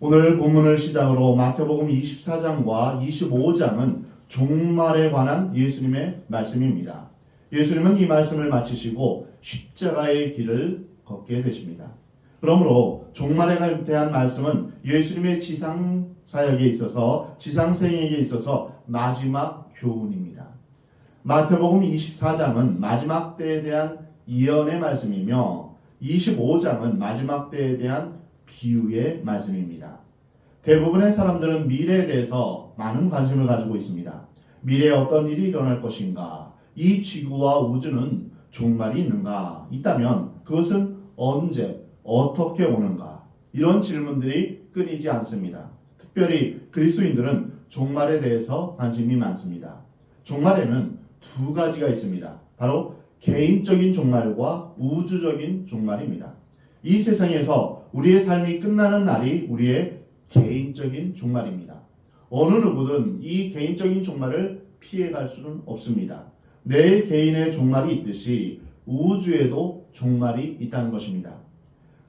오늘 본문을 시작으로 마태복음 24장과 25장은 종말에 관한 예수님의 말씀입니다. 예수님은 이 말씀을 마치시고 십자가의 길을 걷게 되십니다. 그러므로 종말에 대한 말씀은 예수님의 지상 사역에 있어서 지상생에게 있어서 마지막 교훈입니다. 마태복음 24장은 마지막 때에 대한 예언의 말씀이며 25장은 마지막 때에 대한 비유의 말씀입니다. 대부분의 사람들은 미래에 대해서 많은 관심을 가지고 있습니다. 미래에 어떤 일이 일어날 것인가? 이 지구와 우주는 종말이 있는가? 있다면 그것은 언제, 어떻게 오는가? 이런 질문들이 끊이지 않습니다. 특별히 그리스도인들은 종말에 대해서 관심이 많습니다. 종말에는 두 가지가 있습니다. 바로 개인적인 종말과 우주적인 종말입니다. 이 세상에서 우리의 삶이 끝나는 날이 우리의 개인적인 종말입니다. 어느 누구든 이 개인적인 종말을 피해갈 수는 없습니다. 내 개인의 종말이 있듯이 우주에도 종말이 있다는 것입니다.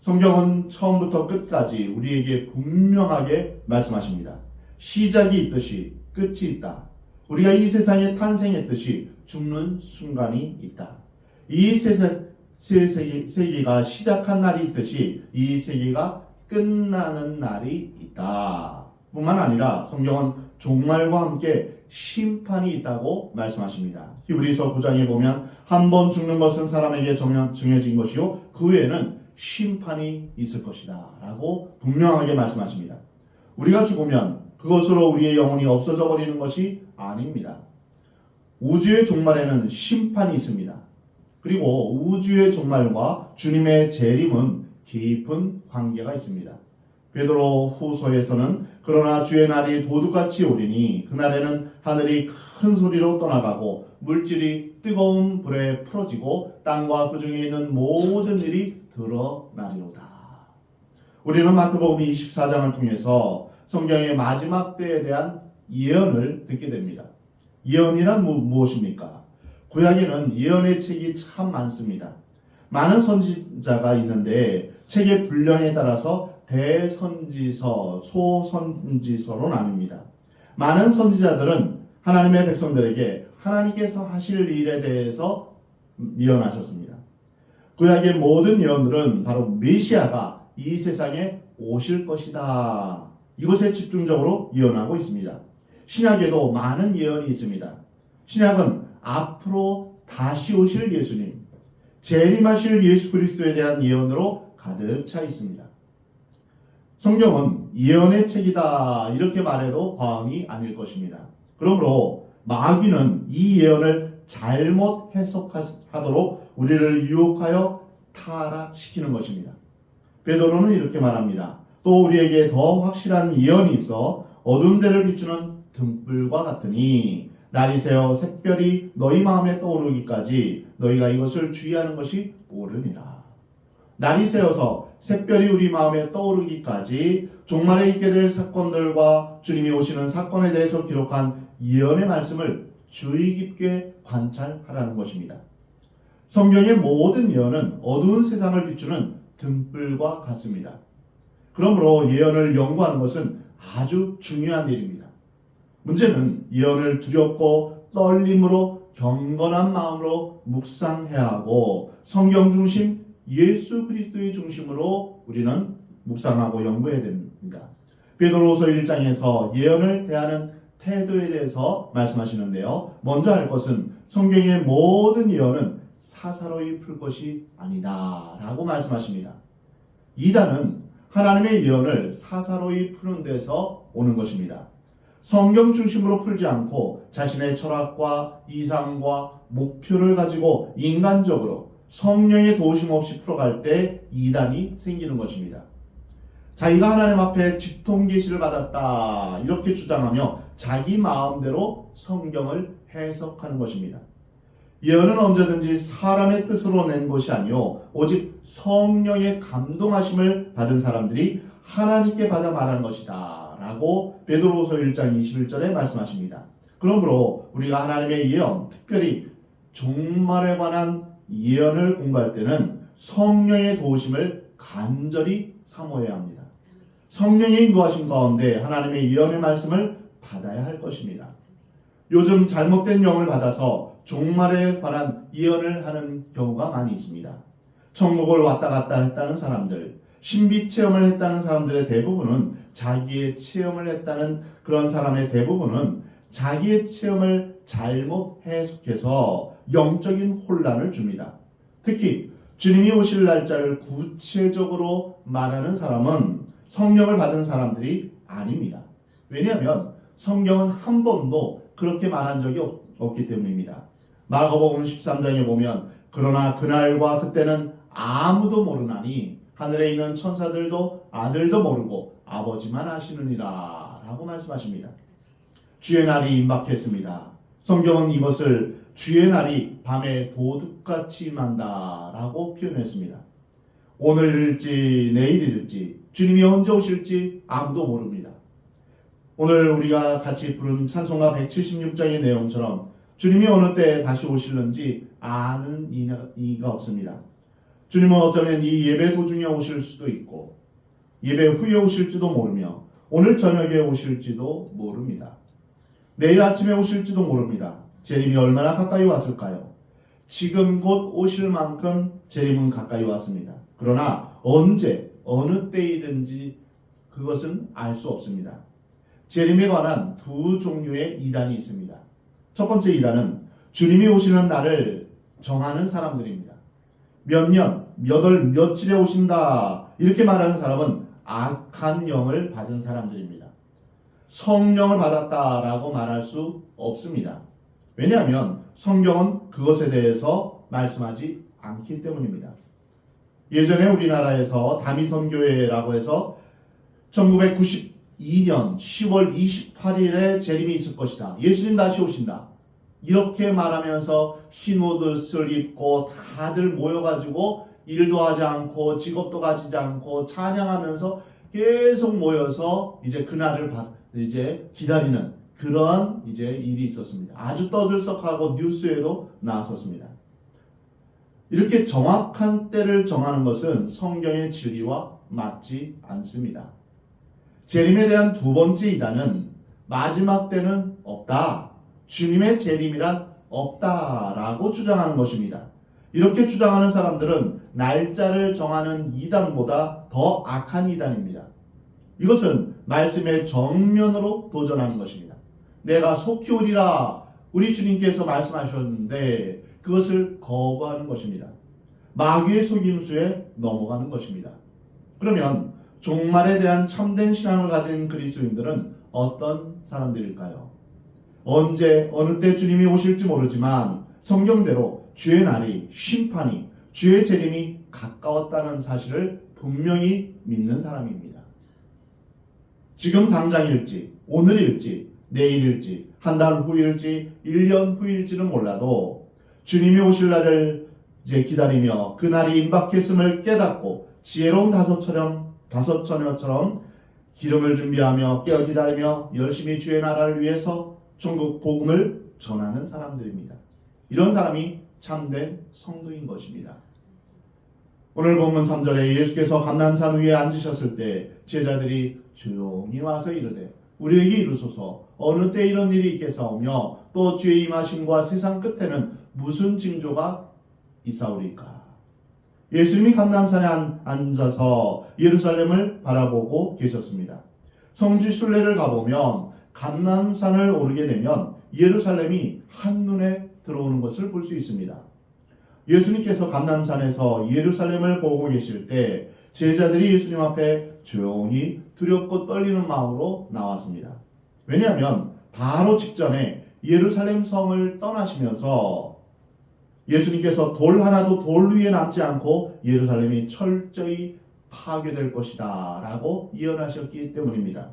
성경은 처음부터 끝까지 우리에게 분명하게 말씀하십니다. 시작이 있듯이 끝이 있다. 우리가 이 세상에 탄생했듯이 죽는 순간이 있다. 이 세계가 시작한 날이 있듯이 이 세계가 끝나는 날이 있다. 뿐만 아니라 성경은 종말과 함께 심판이 있다고 말씀하십니다. 히브리서 9장에 보면 한 번 죽는 것은 사람에게 정해진 것이요 그 후에는 심판이 있을 것이다 라고 분명하게 말씀하십니다. 우리가 죽으면 그것으로 우리의 영혼이 없어져 버리는 것이 아닙니다. 우주의 종말에는 심판이 있습니다. 그리고 우주의 종말과 주님의 재림은 깊은 관계가 있습니다. 베드로 후서에서는 그러나 주의 날이 도둑같이 오리니 그날에는 하늘이 큰 소리로 떠나가고 물질이 뜨거운 불에 풀어지고 땅과 그 중에 있는 모든 일이 드러나리로다. 우리는 마태복음 24장을 통해서 성경의 마지막 때에 대한 예언을 듣게 됩니다. 예언이란 무엇입니까? 구약에는 예언의 책이 참 많습니다. 많은 선지자가 있는데 책의 분량에 따라서 대선지서, 소선지서로 나뉩니다. 많은 선지자들은 하나님의 백성들에게 하나님께서 하실 일에 대해서 예언하셨습니다. 구약의 모든 예언들은 바로 메시아가 이 세상에 오실 것이다. 이것에 집중적으로 예언하고 있습니다. 신약에도 많은 예언이 있습니다. 신약은 앞으로 다시 오실 예수님, 재림하실 예수 그리스도에 대한 예언으로 가득 차 있습니다. 성경은 예언의 책이다 이렇게 말해도 과언이 아닐 것입니다. 그러므로 마귀는 이 예언을 잘못 해석하도록 우리를 유혹하여 타락시키는 것입니다. 베드로는 이렇게 말합니다. 또 우리에게 더 확실한 예언이 있어 어두운 데를 비추는 등불과 같으니 날이 새어 샛별이 너희 마음에 떠오르기까지 너희가 이것을 주의하는 것이 옳으니라. 날이 새어서 샛별이 우리 마음에 떠오르기까지 종말에 있게 될 사건들과 주님이 오시는 사건에 대해서 기록한 예언의 말씀을 주의 깊게 관찰하라는 것입니다. 성경의 모든 예언은 어두운 세상을 비추는 등불과 같습니다. 그러므로 예언을 연구하는 것은 아주 중요한 일입니다. 문제는 예언을 두렵고 떨림으로 경건한 마음으로 묵상해야 하고 성경 중심 예수 그리스도의 중심으로 우리는 묵상하고 연구해야 됩니다. 베드로후서 1장에서 예언을 대하는 태도에 대해서 말씀하시는데요. 먼저 할 것은 성경의 모든 예언은 사사로이 풀 것이 아니다 라고 말씀하십니다. 이단은 하나님의 예언을 사사로이 푸는 데서 오는 것입니다. 성경 중심으로 풀지 않고 자신의 철학과 이상과 목표를 가지고 인간적으로 성령의 도우심 없이 풀어갈 때 이단이 생기는 것입니다. 자기가 하나님 앞에 직통계시를 받았다 이렇게 주장하며 자기 마음대로 성경을 해석하는 것입니다. 예언은 언제든지 사람의 뜻으로 낸 것이 아니요 오직 성령의 감동하심을 받은 사람들이 하나님께 받아 말한 것이다 라고 베드로후서 1장 21절에 말씀하십니다. 그러므로 우리가 하나님의 예언, 특별히 종말에 관한 예언을 공부할 때는 성령의 도우심을 간절히 사모해야 합니다. 성령의 인도하심 가운데 하나님의 예언의 말씀을 받아야 할 것입니다. 요즘 잘못된 영을 받아서 종말에 관한 예언을 하는 경우가 많이 있습니다. 천국을 왔다 갔다 했다는 사람들, 신비 체험을 했다는 사람들의 대부분은 자기의 체험을 했다는 그런 사람의 대부분은 자기의 체험을 잘못 해석해서 영적인 혼란을 줍니다. 특히 주님이 오실 날짜를 구체적으로 말하는 사람은 성령을 받은 사람들이 아닙니다. 왜냐하면 성경은 한 번도 그렇게 말한 적이 없기 때문입니다. 마가복음 13장에 보면 그러나 그날과 그때는 아무도 모르나니 하늘에 있는 천사들도 아들도 모르고 아버지만 아시느니라 라고 말씀하십니다. 주의 날이 임박했습니다. 성경은 이것을 주의 날이 밤에 도둑같이 임한다 라고 표현했습니다. 오늘일지 내일일지 주님이 언제 오실지 아무도 모릅니다. 오늘 우리가 같이 부른 찬송가 176장의 내용처럼 주님이 어느 때에 다시 오실는지 아는 이가 없습니다. 주님은 어쩌면 이 예배 도중에 오실 수도 있고 예배 후에 오실지도 모르며 오늘 저녁에 오실지도 모릅니다. 내일 아침에 오실지도 모릅니다. 재림이 얼마나 가까이 왔을까요? 지금 곧 오실 만큼 재림은 가까이 왔습니다. 그러나 언제 어느 때이든지 그것은 알 수 없습니다. 재림에 관한 두 종류의 이단이 있습니다. 첫 번째 이단은 주님이 오시는 날을 정하는 사람들입니다. 몇 년, 몇 월, 며칠에 오신다 이렇게 말하는 사람은 악한 영을 받은 사람들입니다. 성령을 받았다라고 말할 수 없습니다. 왜냐하면 성경은 그것에 대해서 말씀하지 않기 때문입니다. 예전에 우리나라에서 다미선교회라고 해서 1992년 10월 28일에 재림이 있을 것이다. 예수님 다시 오신다. 이렇게 말하면서 흰 옷을 입고 다들 모여가지고 일도 하지 않고 직업도 가지지 않고 찬양하면서 계속 모여서 이제 그날을 이제 기다리는 그런 이제 일이 있었습니다. 아주 떠들썩하고 뉴스에도 나왔었습니다. 이렇게 정확한 때를 정하는 것은 성경의 진리와 맞지 않습니다. 재림에 대한 두 번째 이단은 마지막 때는 없다. 주님의 재림이란 없다라고 주장하는 것입니다. 이렇게 주장하는 사람들은 날짜를 정하는 이단보다 더 악한 이단입니다. 이것은 말씀의 정면으로 도전하는 것입니다. 내가 속히 오리라 우리 주님께서 말씀하셨는데 그것을 거부하는 것입니다. 마귀의 속임수에 넘어가는 것입니다. 그러면 종말에 대한 참된 신앙을 가진 그리스도인들은 어떤 사람들일까요? 언제 어느 때 주님이 오실지 모르지만 성경대로 주의 날이 심판이 주의 재림이 가까웠다는 사실을 분명히 믿는 사람입니다. 지금 당장일지 오늘일지 내일일지 한 달 후일지 1년 후일지는 몰라도 주님이 오실 날을 이제 기다리며 그 날이 임박했음을 깨닫고 지혜로운 다섯 처녀처럼 기름을 준비하며 깨어 기다리며 열심히 주의 나라를 위해서 천국 복음을 전하는 사람들입니다. 이런 사람이 참된 성도인 것입니다. 오늘 본문 3절에 예수께서 감람산 위에 앉으셨을 때 제자들이 조용히 와서 이르되 우리에게 이르소서 어느 때 이런 일이 있겠사오며 또 주의 임하심과 세상 끝에는 무슨 징조가 있사오리까. 예수님이 감람산에 앉아서 예루살렘을 바라보고 계셨습니다. 성지 순례를 가보면 감람산을 오르게 되면 예루살렘이 한눈에 들어오는 것을 볼 수 있습니다. 예수님께서 감람산에서 예루살렘을 보고 계실 때 제자들이 예수님 앞에 조용히 두렵고 떨리는 마음으로 나왔습니다. 왜냐하면 바로 직전에 예루살렘 성을 떠나시면서 예수님께서 돌 하나도 돌 위에 남지 않고 예루살렘이 철저히 파괴될 것이다 라고 예언하셨기 때문입니다.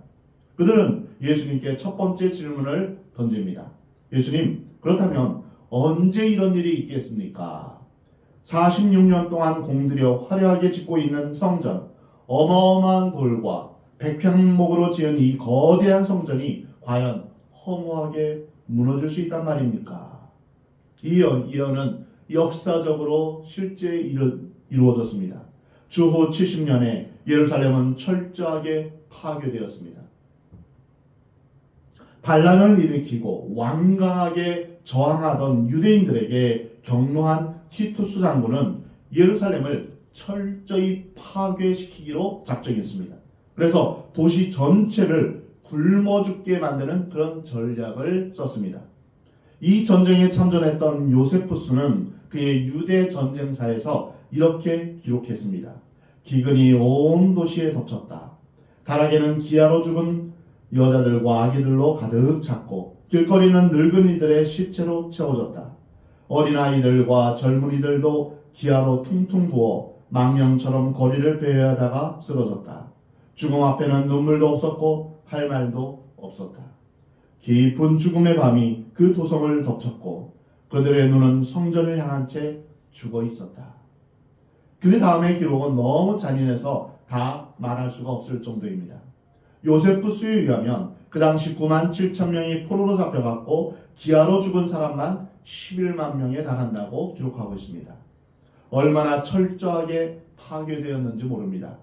그들은 예수님께 첫 번째 질문을 던집니다. 예수님, 그렇다면 언제 이런 일이 있겠습니까? 46년 동안 공들여 화려하게 짓고 있는 성전, 어마어마한 돌과 백평목으로 지은 이 거대한 성전이 과연 허무하게 무너질 수 있단 말입니까? 이 예언은 역사적으로 실제 이루어졌습니다. 주후 70년에 예루살렘은 철저하게 파괴되었습니다. 반란을 일으키고 완강하게 저항하던 유대인들에게 경로한 티투스 장군은 예루살렘을 철저히 파괴시키기로 작정했습니다. 그래서 도시 전체를 굶어 죽게 만드는 그런 전략을 썼습니다. 이 전쟁에 참전했던 요세푸스는 그의 유대 전쟁사에서 이렇게 기록했습니다. 기근이 온 도시에 덮쳤다. 다락에는 기아로 죽은 여자들과 아기들로 가득 찼고 길거리는 늙은이들의 시체로 채워졌다. 어린아이들과 젊은이들도 기아로 퉁퉁 부어 망령처럼 거리를 배회하다가 쓰러졌다. 죽음 앞에는 눈물도 없었고 할 말도 없었다. 깊은 죽음의 밤이 그 도성을 덮쳤고 그들의 눈은 성전을 향한 채 죽어 있었다. 그 다음의 기록은 너무 잔인해서 다 말할 수가 없을 정도입니다. 요세푸스에 의하면 그 당시 9만 7천 명이 포로로 잡혀갔고 기아로 죽은 사람만 11만 명에 달한다고 기록하고 있습니다. 얼마나 철저하게 파괴되었는지 모릅니다.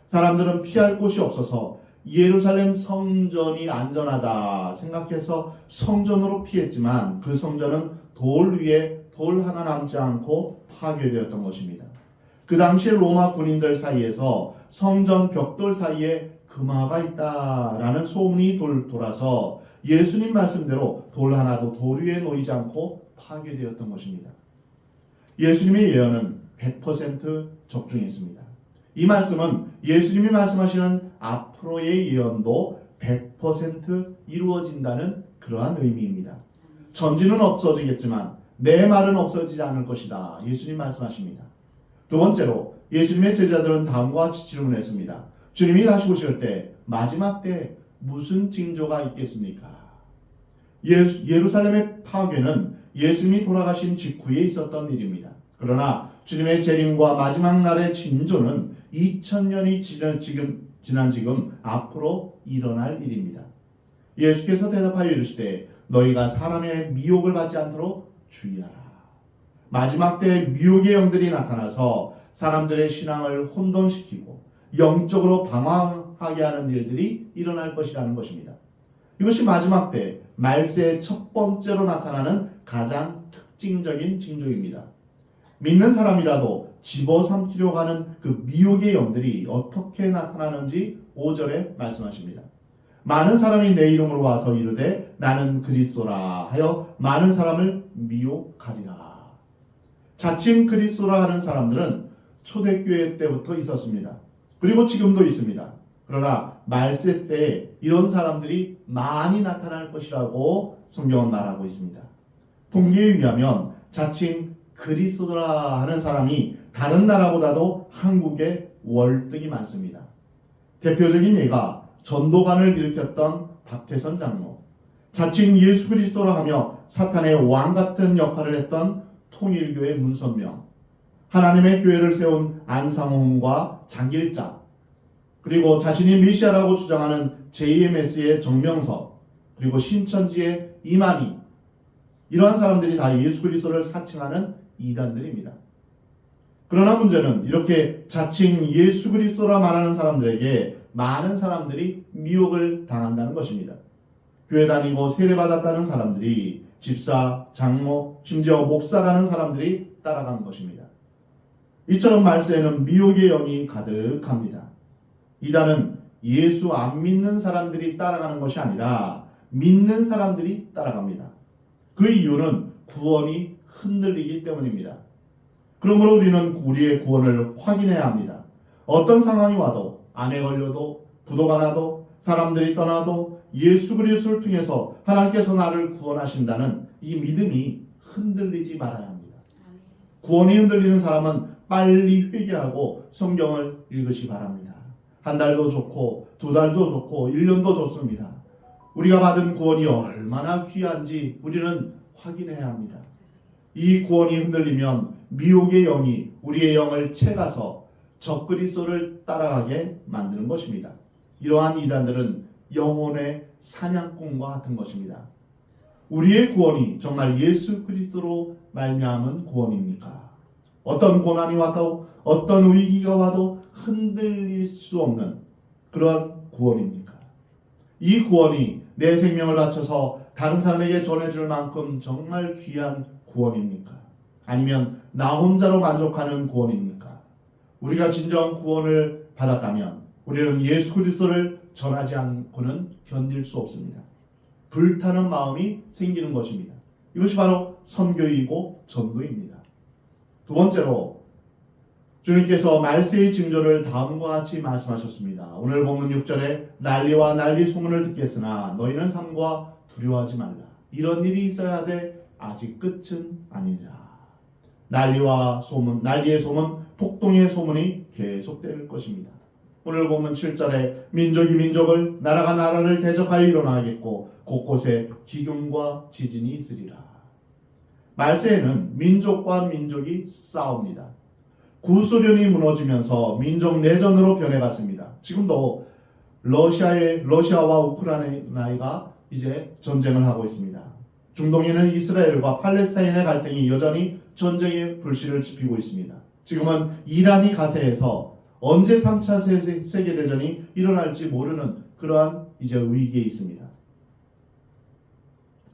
사람들은 피할 곳이 없어서 예루살렘 성전이 안전하다 생각해서 성전으로 피했지만 그 성전은 돌 위에 돌 하나 남지 않고 파괴되었던 것입니다. 그 당시 로마 군인들 사이에서 성전 벽돌 사이에 금화가 있다라는 소문이 돌아서 예수님 말씀대로 돌 하나도 돌 위에 놓이지 않고 파괴되었던 것입니다. 예수님의 예언은 100% 적중했습니다. 이 말씀은 예수님이 말씀하시는 앞으로의 예언도 100% 이루어진다는 그러한 의미입니다. 전지는 없어지겠지만 내 말은 없어지지 않을 것이다. 예수님 말씀하십니다. 두 번째로 예수님의 제자들은 다음과 같이 질문했습니다. 주님이 다시 오실 때 마지막 때 무슨 징조가 있겠습니까? 예루살렘의 파괴는 예수님이 돌아가신 직후에 있었던 일입니다. 그러나 주님의 재림과 마지막 날의 징조는 2000년이 지난 지금 앞으로 일어날 일입니다. 예수께서 대답하여 이르시되 너희가 사람의 미혹을 받지 않도록 주의하라. 마지막 때 미혹의 영들이 나타나서 사람들의 신앙을 혼돈시키고 영적으로 방황하게 하는 일들이 일어날 것이라는 것입니다. 이것이 마지막 때 말세의 첫 번째로 나타나는 가장 특징적인 징조입니다. 믿는 사람이라도 집어삼키려고 하는 그 미혹의 영들이 어떻게 나타나는지 5절에 말씀하십니다. 많은 사람이 내 이름으로 와서 이르되 나는 그리스도라 하여 많은 사람을 미혹하리라. 자칭 그리스도라 하는 사람들은 초대교회 때부터 있었습니다. 그리고 지금도 있습니다. 그러나 말세 때에 이런 사람들이 많이 나타날 것이라고 성경은 말하고 있습니다. 통계에 의하면 자칭 그리스도라 하는 사람이 다른 나라보다도 한국에 월등히 많습니다. 대표적인 예가 전도관을 일으켰던 박태선 장로, 자칭 예수 그리스도라 하며 사탄의 왕 같은 역할을 했던 통일교의 문선명, 하나님의 교회를 세운 안상홍과 장길자, 그리고 자신이 메시아라고 주장하는 JMS의 정명석, 그리고 신천지의 이만희, 이러한 사람들이 다 예수 그리스도를 사칭하는 이단들입니다. 그러나 문제는 이렇게 자칭 예수 그리스도라 말하는 사람들에게 많은 사람들이 미혹을 당한다는 것입니다. 교회 다니고 세례받았다는 사람들이 집사, 장로, 심지어 목사라는 사람들이 따라간 것입니다. 이처럼 말세에는 미혹의 영이 가득합니다. 이단은 예수 안 믿는 사람들이 따라가는 것이 아니라 믿는 사람들이 따라갑니다. 그 이유는 구원이 흔들리기 때문입니다. 그러므로 우리는 우리의 구원을 확인해야 합니다. 어떤 상황이 와도, 암에 걸려도, 부도가 나도, 사람들이 떠나도 예수 그리스도를 통해서 하나님께서 나를 구원하신다는 이 믿음이 흔들리지 말아야 합니다. 구원이 흔들리는 사람은 빨리 회개하고 성경을 읽으시 바랍니다. 한 달도 좋고 2달도 좋고 1년도 좋습니다. 우리가 받은 구원이 얼마나 귀한지 우리는 확인해야 합니다. 이 구원이 흔들리면 미혹의 영이 우리의 영을 채가서 적그리스도를 따라가게 만드는 것입니다. 이러한 이단들은 영혼의 사냥꾼과 같은 것입니다. 우리의 구원이 정말 예수 그리스도로 말미암은 구원입니까? 어떤 고난이 와도 어떤 위기가 와도 흔들릴 수 없는 그러한 구원입니까? 이 구원이 내 생명을 바쳐서 다른 사람에게 전해줄 만큼 정말 귀한 구원입니까? 아니면 나 혼자로 만족하는 구원입니까? 우리가 진정 구원을 받았다면 우리는 예수 그리스도를 전하지 않고는 견딜 수 없습니다. 불타는 마음이 생기는 것입니다. 이것이 바로 선교이고 전도입니다. 두 번째로 주님께서 말세의 징조를 다음과 같이 말씀하셨습니다. 오늘 보면 6절에 난리와 난리 소문을 듣겠으나 너희는 삼가 두려워하지 말라. 이런 일이 있어야 하되 아직 끝은 아니니라. 난리와 소문, 난리의 소문, 폭동의 소문이 계속될 것입니다. 오늘 보면 7절에 민족이 민족을, 나라가 나라를 대적하여 일어나겠고 곳곳에 기근과 지진이 있으리라. 말세에는 민족과 민족이 싸웁니다. 구소련이 무너지면서 민족 내전으로 변해갔습니다. 지금도 러시아와 우크라이나가 이제 전쟁을 하고 있습니다. 중동에는 이스라엘과 팔레스타인의 갈등이 여전히 전쟁의 불씨를 지피고 있습니다. 지금은 이란이 가세해서 언제 3차 세계대전이 일어날지 모르는 그러한 이제 위기에 있습니다.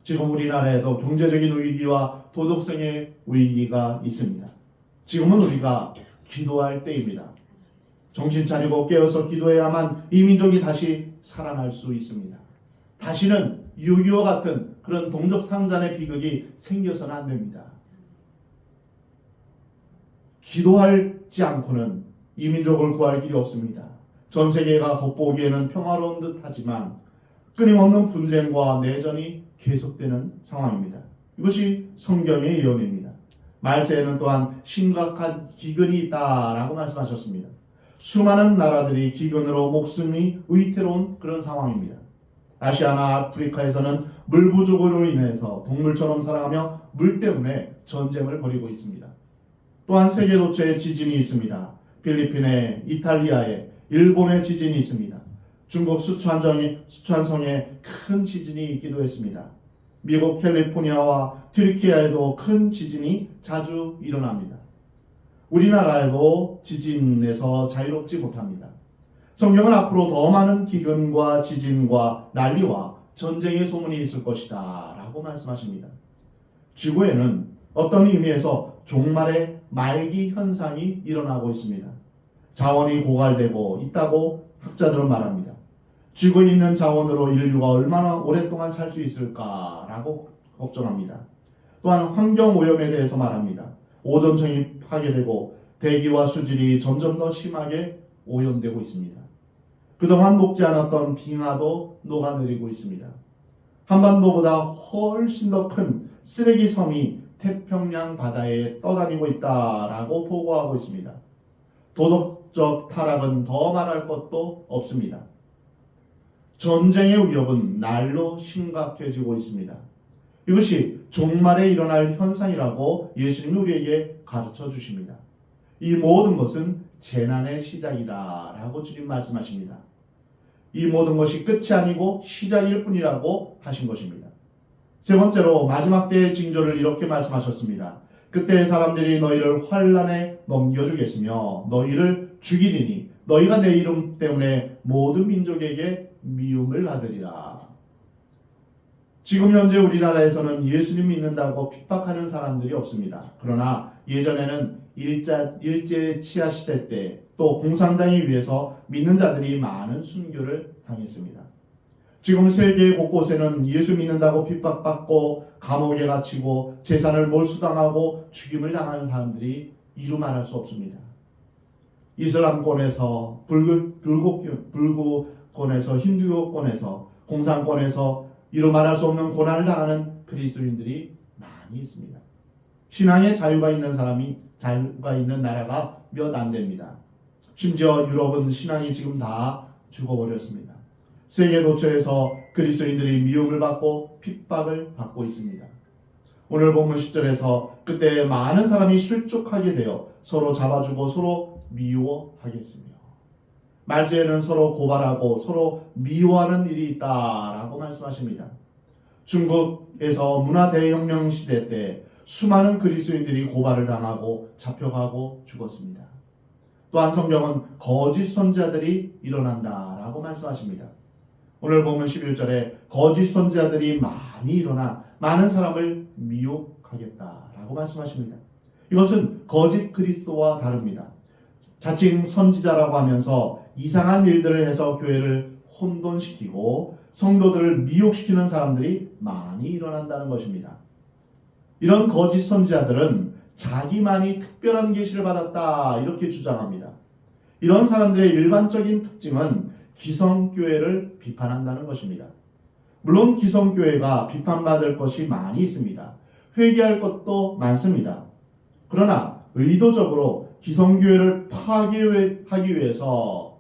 지금 우리나라에도 경제적인 위기와 도덕성의 위기가 있습니다. 지금은 우리가 기도할 때입니다. 정신 차리고 깨어서 기도해야만 이 민족이 다시 살아날 수 있습니다. 다시는 6.25 같은 그런 동족 상잔의 비극이 생겨서는 안 됩니다. 기도하지 않고는 이 민족을 구할 길이 없습니다. 전 세계가 겉보기에는 평화로운 듯 하지만 끊임없는 분쟁과 내전이 계속되는 상황입니다. 이것이 성경의 예언입니다. 말세에는 또한 심각한 기근이 있다라고 말씀하셨습니다. 수많은 나라들이 기근으로 목숨이 위태로운 그런 상황입니다. 아시아나 아프리카에서는 물 부족으로 인해서 동물처럼 살아가며 물 때문에 전쟁을 벌이고 있습니다. 또한 세계 도처에 지진이 있습니다. 필리핀에, 이탈리아에, 일본에 지진이 있습니다. 중국 수촨성에 큰 지진이 있기도 했습니다. 미국 캘리포니아와 튀르키예에도 큰 지진이 자주 일어납니다. 우리나라에도 지진에서 자유롭지 못합니다. 성경은 앞으로 더 많은 기근과 지진과 난리와 전쟁의 소문이 있을 것이다 라고 말씀하십니다. 지구에는 어떤 의미에서 종말의 말기 현상이 일어나고 있습니다. 자원이 고갈되고 있다고 학자들은 말합니다. 지구에 있는 자원으로 인류가 얼마나 오랫동안 살 수 있을까라고 걱정합니다. 또한 환경오염에 대해서 말합니다. 오존층이 파괴되고 대기와 수질이 점점 더 심하게 오염되고 있습니다. 그동안 녹지 않았던 빙하도 녹아내리고 있습니다. 한반도보다 훨씬 더 큰 쓰레기 섬이 태평양 바다에 떠다니고 있다라고 보고하고 있습니다. 도덕적 타락은 더 말할 것도 없습니다. 전쟁의 위협은 날로 심각해지고 있습니다. 이것이 종말에 일어날 현상이라고 예수님이 우리에게 가르쳐 주십니다. 이 모든 것은 재난의 시작이다 라고 주님 말씀하십니다. 이 모든 것이 끝이 아니고 시작일 뿐이라고 하신 것입니다. 세 번째로 마지막 때의 징조를 이렇게 말씀하셨습니다. 그때 사람들이 너희를 환난에 넘겨주겠으며 너희를 죽이리니 너희가 내 이름 때문에 모든 민족에게 미움을 받으리라. 지금 현재 우리나라에서는 예수님 믿는다고 핍박하는 사람들이 없습니다. 그러나 예전에는 일제 치하 시대 때 또 공산당에 의해서 믿는 자들이 많은 순교를 당했습니다. 지금 세계 곳곳에는 예수 믿는다고 핍박받고 감옥에 갇히고 재산을 몰수당하고 죽임을 당하는 사람들이 이루 말할 수 없습니다. 이슬람권에서 불교권에서 힌두교권에서 공산권에서 이루 말할 수 없는 고난을 당하는 그리스도인들이 많이 있습니다. 신앙에 자유가 있는 나라가 몇 안 됩니다. 심지어 유럽은 신앙이 지금 다 죽어버렸습니다. 세계 도처에서 그리스도인들이 미움을 받고 핍박을 받고 있습니다. 오늘 본문 10절에서 그때 많은 사람이 실족하게 되어 서로 잡아주고 서로 미워하겠으며 말세에는 서로 고발하고 서로 미워하는 일이 있다라고 말씀하십니다. 중국에서 문화대혁명 시대 때 수많은 그리스도인들이 고발을 당하고 잡혀가고 죽었습니다. 또한 성경은 거짓 선지자들이 일어난다라고 말씀하십니다. 오늘 보면 11절에 거짓 선지자들이 많이 일어나 많은 사람을 미혹하겠다라고 말씀하십니다. 이것은 거짓 그리스도와 다릅니다. 자칭 선지자라고 하면서 이상한 일들을 해서 교회를 혼돈시키고 성도들을 미혹시키는 사람들이 많이 일어난다는 것입니다. 이런 거짓 선지자들은 자기만이 특별한 계시를 받았다 이렇게 주장합니다. 이런 사람들의 일반적인 특징은 기성교회를 비판한다는 것입니다. 물론 기성교회가 비판받을 것이 많이 있습니다. 회개할 것도 많습니다. 그러나 의도적으로 기성교회를 파괴하기 위해서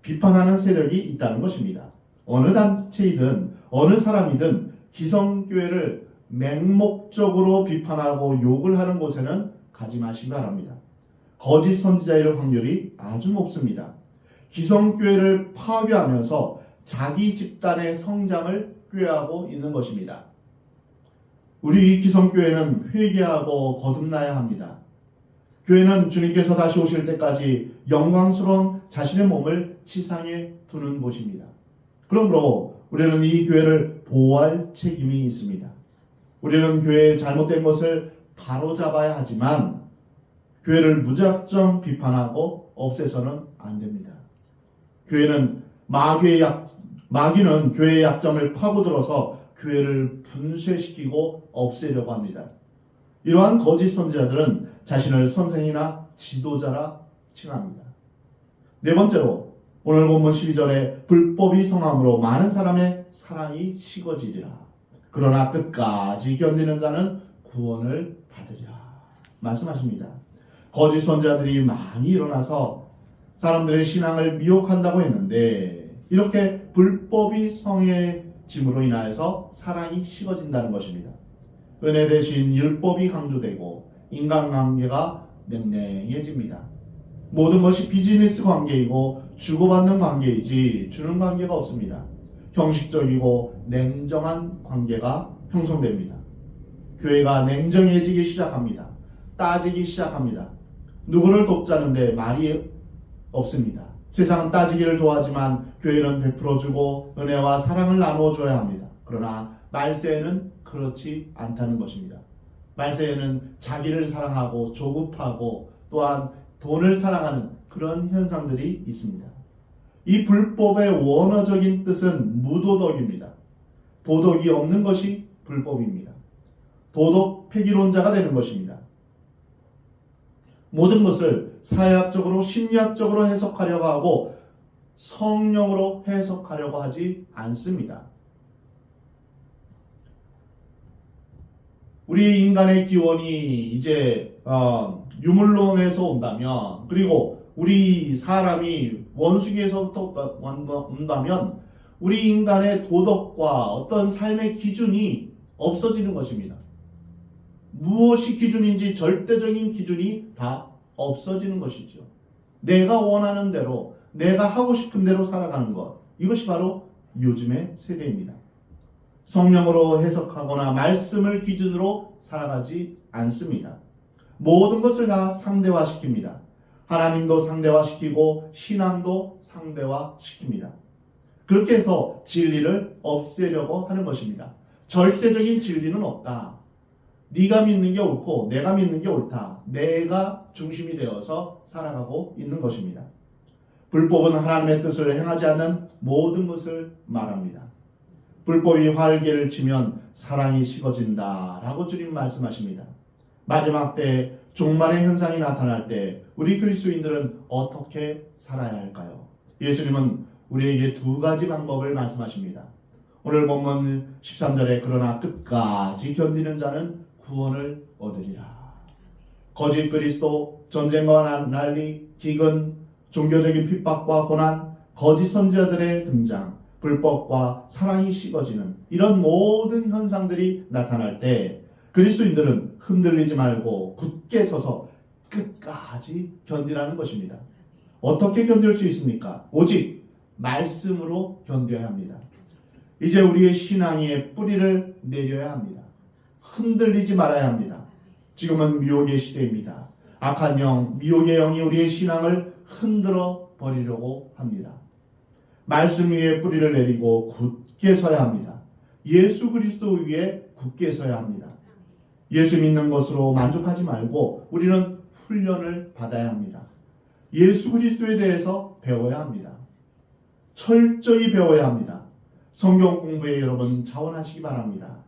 비판하는 세력이 있다는 것입니다. 어느 단체이든 어느 사람이든 기성교회를 맹목적으로 비판하고 욕을 하는 곳에는 가지 마시기 바랍니다. 거짓 선지자일 확률이 아주 높습니다. 기성교회를 파괴하면서 자기 집단의 성장을 꾀하고 있는 것입니다. 우리 기성교회는 회개하고 거듭나야 합니다. 교회는 주님께서 다시 오실 때까지 영광스러운 자신의 몸을 지상에 두는 곳입니다. 그러므로 우리는 이 교회를 보호할 책임이 있습니다. 우리는 교회의 잘못된 것을 바로잡아야 하지만 교회를 무작정 비판하고 없애서는 안 됩니다. 마귀는 교회의 약점을 파고들어서 교회를 분쇄시키고 없애려고 합니다. 이러한 거짓 선지자들은 자신을 선생이나 지도자라 칭합니다. 네 번째로 오늘 본문 12절에 불법이 성함으로 많은 사람의 사랑이 식어지리라. 그러나 끝까지 견디는 자는 구원을 받으리라 말씀하십니다. 거짓 선지자들이 많이 일어나서 사람들의 신앙을 미혹한다고 했는데 이렇게 불법이 성해짐으로 인하여서 사랑이 식어진다는 것입니다. 은혜 대신 율법이 강조되고 인간관계가 냉랭해집니다. 모든 것이 비즈니스 관계이고 주고받는 관계이지 주는 관계가 없습니다. 형식적이고 냉정한 관계가 형성됩니다. 교회가 냉정해지기 시작합니다. 따지기 시작합니다. 누구를 돕자는데 말이 없습니다. 세상은 따지기를 좋아하지만 교회는 베풀어주고 은혜와 사랑을 나누어줘야 합니다. 그러나 말세에는 그렇지 않다는 것입니다. 말세에는 자기를 사랑하고 조급하고 또한 돈을 사랑하는 그런 현상들이 있습니다. 이 불법의 원어적인 뜻은 무도덕입니다. 도덕이 없는 것이 불법입니다. 도덕 폐기론자가 되는 것입니다. 모든 것을 사회학적으로 심리학적으로 해석하려고 하고 성령으로 해석하려고 하지 않습니다. 우리 인간의 기원이 이제 유물론에서 온다면, 그리고 우리 사람이 원숭이에서부터 온다면 우리 인간의 도덕과 어떤 삶의 기준이 없어지는 것입니다. 무엇이 기준인지 절대적인 기준이 다 없어지는 것이죠. 내가 원하는 대로, 내가 하고 싶은 대로 살아가는 것, 이것이 바로 요즘의 세대입니다. 성령으로 해석하거나 말씀을 기준으로 살아가지 않습니다. 모든 것을 다 상대화시킵니다. 하나님도 상대화시키고 신앙도 상대화시킵니다. 그렇게 해서 진리를 없애려고 하는 것입니다. 절대적인 진리는 없다. 네가 믿는 게 옳고 내가 믿는 게 옳다. 내가 중심이 되어서 살아가고 있는 것입니다. 불법은 하나님의 뜻을 행하지 않는 모든 것을 말합니다. 불법이 활개를 치면 사랑이 식어진다라고 주님 말씀하십니다. 마지막 때 종말의 현상이 나타날 때 우리 그리스도인들은 어떻게 살아야 할까요? 예수님은 우리에게 두 가지 방법을 말씀하십니다. 오늘 본문 13절에 그러나 끝까지 견디는 자는 구원을 얻으리라. 거짓 그리스도, 전쟁과 난리, 기근, 종교적인 핍박과 고난, 거짓 선지자들의 등장, 불법과 사랑이 식어지는 이런 모든 현상들이 나타날 때 그리스도인들은 흔들리지 말고 굳게 서서 끝까지 견디라는 것입니다. 어떻게 견딜 수 있습니까? 오직 말씀으로 견뎌야 합니다. 이제 우리의 신앙의 뿌리를 내려야 합니다. 흔들리지 말아야 합니다. 지금은 미혹의 시대입니다. 악한 영, 미혹의 영이 우리의 신앙을 흔들어 버리려고 합니다. 말씀 위에 뿌리를 내리고 굳게 서야 합니다. 예수 그리스도 위에 굳게 서야 합니다. 예수 믿는 것으로 만족하지 말고 우리는 훈련을 받아야 합니다. 예수 그리스도에 대해서 배워야 합니다. 철저히 배워야 합니다. 성경 공부에 여러분 자원하시기 바랍니다.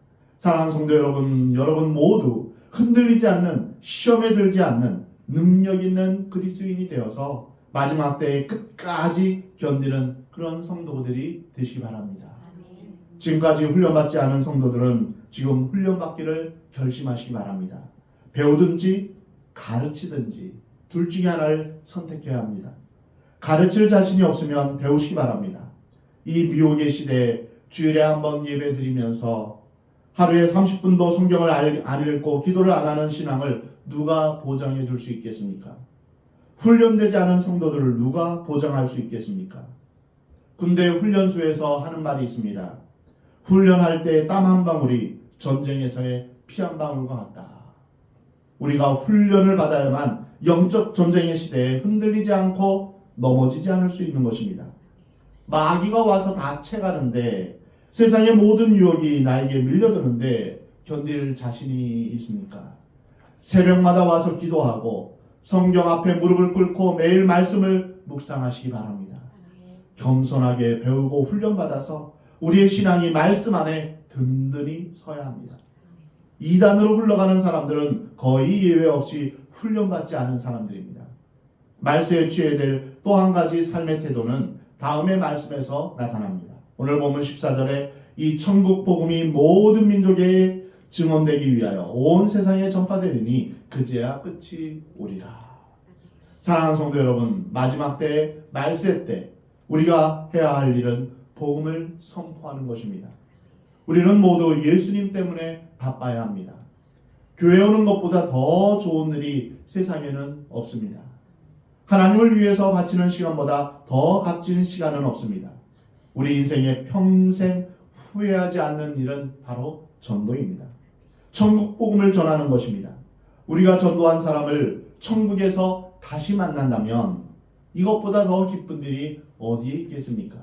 사랑하는 성도 여러분, 여러분 모두 흔들리지 않는, 시험에 들지 않는 능력 있는 그리스도인이 되어서 마지막 때에 끝까지 견디는 그런 성도들이 되시기 바랍니다. 지금까지 훈련받지 않은 성도들은 지금 훈련받기를 결심하시기 바랍니다. 배우든지 가르치든지 둘 중에 하나를 선택해야 합니다. 가르칠 자신이 없으면 배우시기 바랍니다. 이 미혹의 시대에 주일에 한번 예배 드리면서 하루에 30분도 성경을 안 읽고 기도를 안 하는 신앙을 누가 보장해 줄 수 있겠습니까? 훈련되지 않은 성도들을 누가 보장할 수 있겠습니까? 군대 훈련소에서 하는 말이 있습니다. 훈련할 때 땀 한 방울이 전쟁에서의 피 한 방울과 같다. 우리가 훈련을 받아야만 영적 전쟁의 시대에 흔들리지 않고 넘어지지 않을 수 있는 것입니다. 마귀가 와서 다 채가는데, 세상의 모든 유혹이 나에게 밀려드는데 견딜 자신이 있습니까? 새벽마다 와서 기도하고 성경 앞에 무릎을 꿇고 매일 말씀을 묵상하시기 바랍니다. 겸손하게 배우고 훈련받아서 우리의 신앙이 말씀 안에 든든히 서야 합니다. 이단으로 흘러가는 사람들은 거의 예외 없이 훈련받지 않은 사람들입니다. 말세에 취해야 될 또 한 가지 삶의 태도는 다음의 말씀에서 나타납니다. 오늘 본문 14절에 이 천국 복음이 모든 민족에 증언되기 위하여 온 세상에 전파되리니 그제야 끝이 오리라. 사랑하는 성도 여러분, 마지막 때, 말세 때 우리가 해야 할 일은 복음을 선포하는 것입니다. 우리는 모두 예수님 때문에 바빠야 합니다. 교회 오는 것보다 더 좋은 일이 세상에는 없습니다. 하나님을 위해서 바치는 시간보다 더 값진 시간은 없습니다. 우리 인생에 평생 후회하지 않는 일은 바로 전도입니다. 천국 복음을 전하는 것입니다. 우리가 전도한 사람을 천국에서 다시 만난다면 이것보다 더 기쁜 일이 어디에 있겠습니까?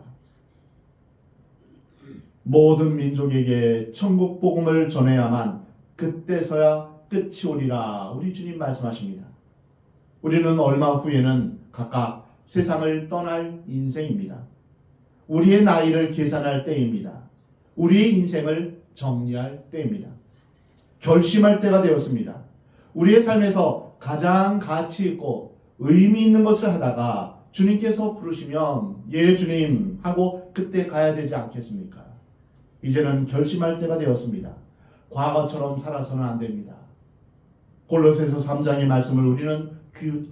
모든 민족에게 천국 복음을 전해야만 그때서야 끝이 오리라 우리 주님 말씀하십니다. 우리는 얼마 후에는 각각 세상을 떠날 인생입니다. 우리의 나이를 계산할 때입니다. 우리의 인생을 정리할 때입니다. 결심할 때가 되었습니다. 우리의 삶에서 가장 가치 있고 의미 있는 것을 하다가 주님께서 부르시면 예 주님 하고 그때 가야 되지 않겠습니까? 이제는 결심할 때가 되었습니다. 과거처럼 살아서는 안 됩니다. 골로새서 3장의 말씀을 우리는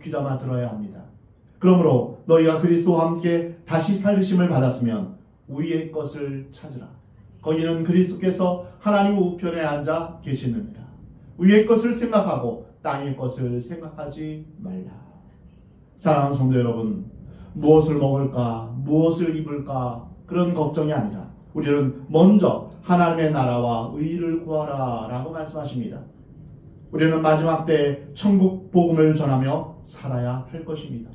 귀담아 들어야 합니다. 그러므로 너희가 그리스도와 함께 다시 살리심을 받았으면 위의 것을 찾으라. 거기는 그리스도께서 하나님 우편에 앉아 계시느니라. 위의 것을 생각하고 땅의 것을 생각하지 말라. 사랑하는 성도 여러분, 무엇을 먹을까, 무엇을 입을까 그런 걱정이 아니라 우리는 먼저 하나님의 나라와 의를 구하라 라고 말씀하십니다. 우리는 마지막 때 천국 복음을 전하며 살아야 할 것입니다.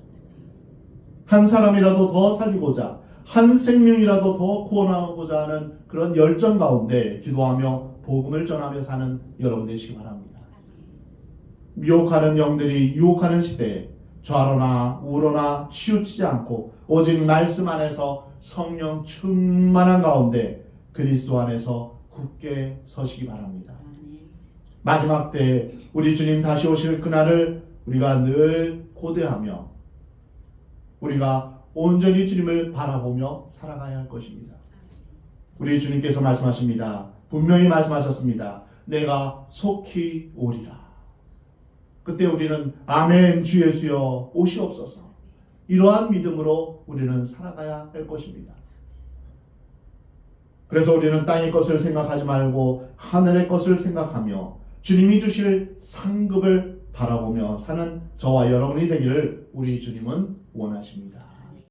한 사람이라도 더 살리고자, 한 생명이라도 더 구원하고자 하는 그런 열정 가운데 기도하며 복음을 전하며 사는 여러분 되시기 바랍니다. 미혹하는 영들이 유혹하는 시대에 좌로나 우로나 치우치지 않고 오직 말씀 안에서 성령 충만한 가운데 그리스도 안에서 굳게 서시기 바랍니다. 마지막 때 우리 주님 다시 오실 그날을 우리가 늘 고대하며 우리가 온전히 주님을 바라보며 살아가야 할 것입니다. 우리 주님께서 말씀하십니다. 분명히 말씀하셨습니다. 내가 속히 오리라. 그때 우리는 아멘 주 예수여 오시옵소서. 이러한 믿음으로 우리는 살아가야 할 것입니다. 그래서 우리는 땅의 것을 생각하지 말고 하늘의 것을 생각하며 주님이 주실 상급을 바라보며 사는 저와 여러분이 되기를 우리 주님은 원하십니다.